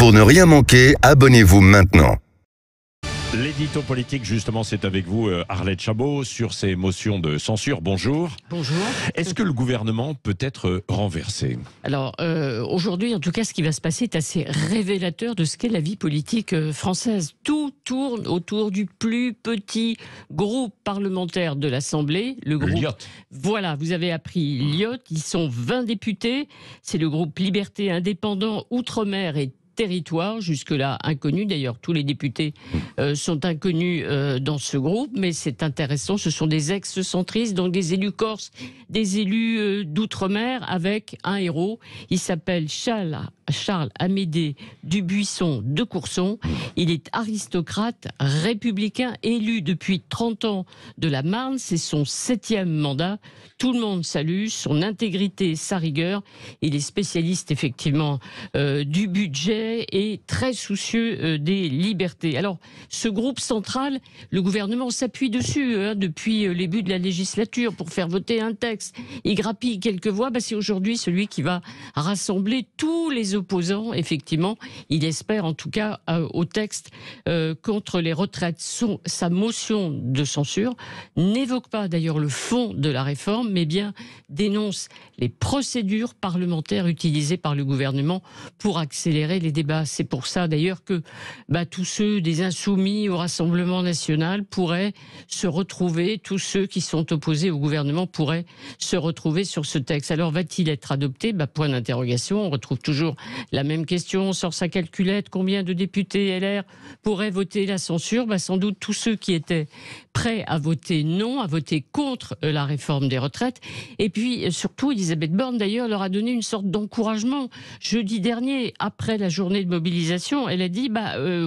Pour ne rien manquer, abonnez-vous maintenant. L'édito politique, justement, c'est avec vous, Arlette Chabot, sur ces motions de censure. Bonjour. Bonjour. Est-ce que le gouvernement peut être renversé? Alors, aujourd'hui, en tout cas, ce qui va se passer est assez révélateur de ce qu'est la vie politique française. Tout tourne autour du plus petit groupe parlementaire de l'Assemblée, le groupe... L'IOT. Voilà, vous avez appris l'IOT, ils sont 20 députés, c'est le groupe Liberté Indépendant, Outre-mer et Territoire, jusque-là inconnu. D'ailleurs, tous les députés sont inconnus dans ce groupe, mais c'est intéressant. Ce sont des ex-centristes, donc des élus corses, des élus d'outre-mer, avec un héros. Il s'appelle Charles Amédée Dubuisson de Courson. Il est aristocrate, républicain, élu depuis 30 ans de la Marne. C'est son 7e mandat. Tout le monde salue son intégrité, sa rigueur. Il est spécialiste, effectivement, du budget et très soucieux des libertés. Alors, ce groupe central, le gouvernement s'appuie dessus depuis le début de la législature pour faire voter un texte. Il grappille quelques voix. C'est aujourd'hui celui qui va rassembler tous les opposants, effectivement. Il espère, en tout cas, au texte contre les retraites. Sa motion de censure n'évoque pas, d'ailleurs, le fond de la réforme, mais bien dénonce les procédures parlementaires utilisées par le gouvernement pour accélérer les débats. C'est pour ça d'ailleurs que tous ceux des insoumis au Rassemblement national pourraient se retrouver, tous ceux qui sont opposés au gouvernement pourraient se retrouver sur ce texte. Alors va-t-il être adopté? Point d'interrogation. On retrouve toujours la même question. On sort sa calculette. Combien de députés LR pourraient voter la censure? Sans doute tous ceux qui étaient prêts à voter non, à voter contre la réforme des retraites. Et puis surtout, Elisabeth Borne d'ailleurs leur a donné une sorte d'encouragement. Jeudi dernier, après la journée de mobilisation, elle a dit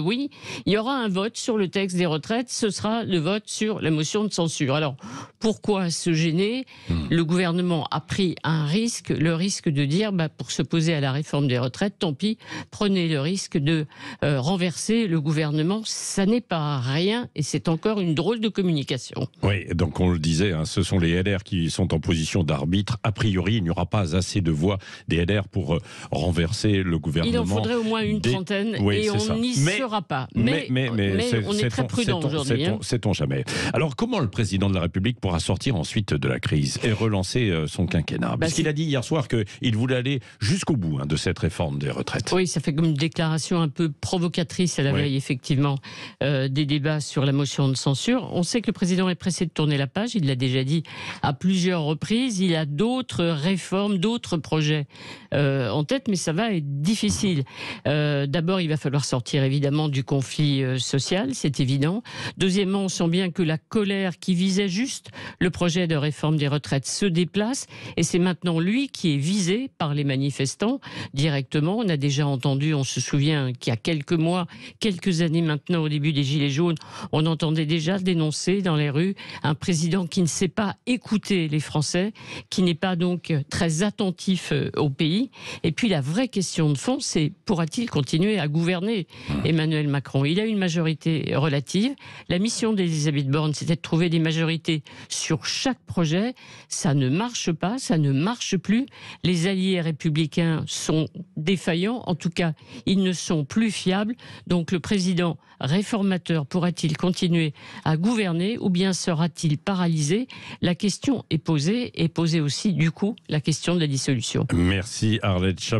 oui, il y aura un vote sur le texte des retraites, ce sera le vote sur la motion de censure. Alors pourquoi se gêner? Le gouvernement a pris un risque, le risque de dire pour s'opposer à la réforme des retraites, tant pis, prenez le risque de renverser le gouvernement. Ça n'est pas rien et c'est encore une drôle de communication. Oui, donc on le disait, ce sont les LR qui sont en position d'arbitre. A priori, il n'y aura pas assez de voix des LR pour renverser le gouvernement. Il en faudrait au moins une trentaine et on n'y sera pas. Mais on est très prudent aujourd'hui. Sait-on jamais. Alors comment le président de la République pourra sortir ensuite de la crise et relancer son quinquennat? Parce qu'il a dit hier soir qu'il voulait aller jusqu'au bout de cette réforme des retraites. Oui, ça fait comme une déclaration un peu provocatrice à la veille, effectivement, des débats sur la motion de censure. On sait que le président est pressé de tourner la page, il l'a déjà dit à plusieurs reprises. Il a d'autres réformes, d'autres projets en tête, mais ça va être difficile. D'abord, il va falloir sortir évidemment du conflit social, c'est évident. Deuxièmement, on sent bien que la colère qui visait juste le projet de réforme des retraites se déplace et c'est maintenant lui qui est visé par les manifestants directement. On a déjà entendu, on se souvient qu'il y a quelques mois, quelques années maintenant, au début des Gilets jaunes, on entendait déjà dénoncer dans les rues un président qui ne sait pas écouter les Français, qui n'est pas donc très attentif au pays. Et puis la vraie question de fond, c'est pourra-t-il continuer à gouverner Emmanuel Macron? Il a une majorité relative. La mission d'Elisabeth Borne, c'était de trouver des majorités sur chaque projet. Ça ne marche pas, ça ne marche plus. Les alliés républicains sont défaillants. En tout cas, ils ne sont plus fiables. Donc le président réformateur pourra-t-il continuer à gouverner ou bien sera-t-il paralysé? La question est posée et posée aussi du coup la question de la dissolution. Merci Arlette Chabot.